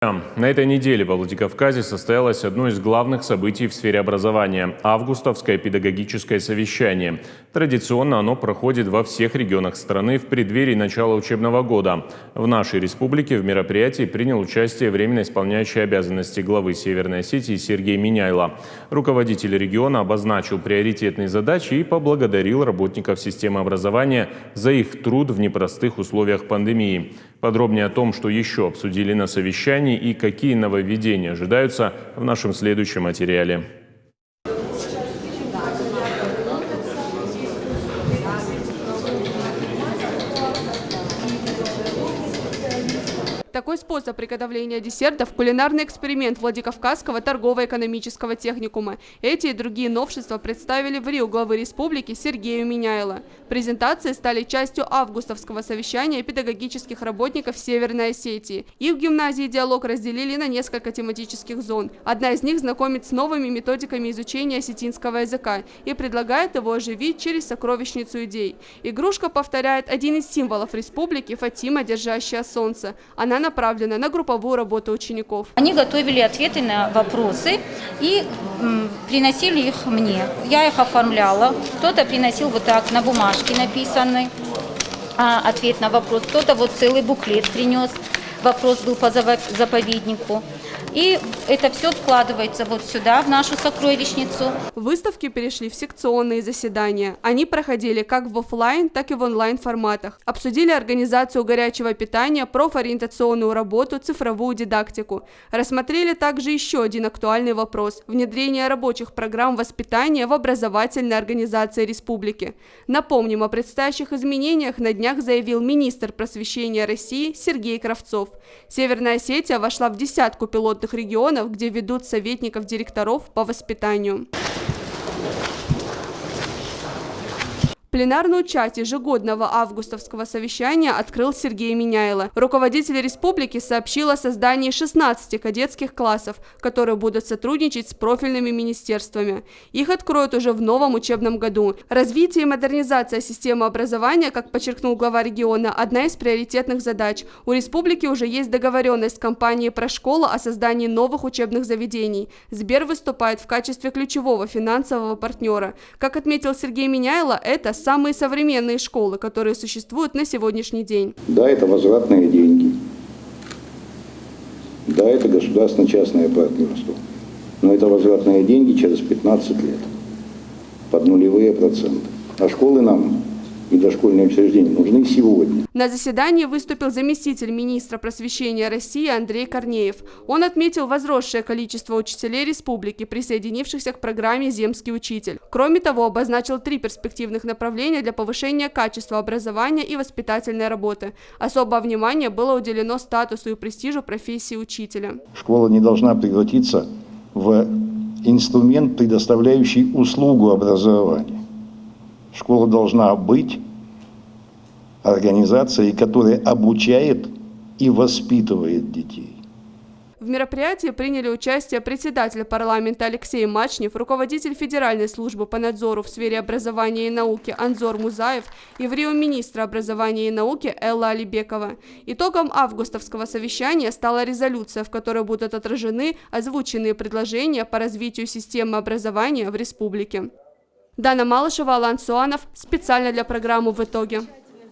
На этой неделе во Владикавказе состоялось одно из главных событий в сфере образования – августовское педагогическое совещание. Традиционно оно проходит во всех регионах страны в преддверии начала учебного года. В нашей республике в мероприятии принял участие временно исполняющий обязанности главы Северной Осетии Сергей Миняйло. Руководитель региона обозначил приоритетные задачи и поблагодарил работников системы образования за их труд в непростых условиях пандемии. Подробнее о том, что еще обсудили на совещании и какие нововведения ожидаются, в нашем следующем материале. Такой способ приготовления десертов – кулинарный эксперимент Владикавказского торгово-экономического техникума. Эти и другие новшества представили в РИО главы республики Сергею Миняйло. Презентации стали частью августовского совещания педагогических работников Северной Осетии. Их в гимназии «Диалог» разделили на несколько тематических зон. Одна из них знакомит с новыми методиками изучения осетинского языка и предлагает его оживить через сокровищницу идей. Игрушка повторяет один из символов республики – Фатима, держащая солнце. Она направлена на групповую работу учеников. Они готовили ответы на вопросы и приносили их мне. Я их оформляла. Кто-то приносил вот так на бумажке написанный ответ на вопрос. Кто-то вот целый буклет принес. Вопрос был по заповеднику. И это все вкладывается вот сюда, в нашу сокровищницу. Выставки перешли в секционные заседания. Они проходили как в офлайн, так и в онлайн форматах. Обсудили организацию горячего питания, профориентационную работу, цифровую дидактику. Рассмотрели также еще один актуальный вопрос – внедрение рабочих программ воспитания в образовательной организации республики. Напомним, о предстоящих изменениях на днях заявил министр просвещения России Сергей Кравцов. Северная Осетия вошла в десятку пилотных регионов, где ведут советников директоров по воспитанию. Пленарную часть ежегодного августовского совещания открыл Сергей Миняйло. Руководитель республики сообщил о создании 16 кадетских классов, которые будут сотрудничать с профильными министерствами. Их откроют уже в новом учебном году. Развитие и модернизация системы образования, как подчеркнул глава региона, одна из приоритетных задач. У республики уже есть договоренность с компанией «Прошкола» о создании новых учебных заведений. Сбер выступает в качестве ключевого финансового партнера. Как отметил Сергей Миняйло, это самые современные школы, которые существуют на сегодняшний день. Да, это возвратные деньги. Да, это государственно-частное партнерство. Но это возвратные деньги через 15 лет. Под нулевые проценты. А школы нам и дошкольные учреждения нужны сегодня. На заседании выступил заместитель министра просвещения России Андрей Корнеев. Он отметил возросшее количество учителей республики, присоединившихся к программе «Земский учитель». Кроме того, обозначил 3 перспективных направления для повышения качества образования и воспитательной работы. Особое внимание было уделено статусу и престижу профессии учителя. Школа не должна превратиться в инструмент, предоставляющий услугу образования. Школа должна быть организацией, которая обучает и воспитывает детей. В мероприятии приняли участие председатель парламента Алексей Мачнев, руководитель Федеральной службы по надзору в сфере образования и науки Анзор Музаев и в РИО министра образования и науки Элла Алибекова. Итогом августовского совещания стала резолюция, в которой будут отражены озвученные предложения по развитию системы образования в республике. Дана Малышева, Алан Суанов. Специально для программы «В итоге».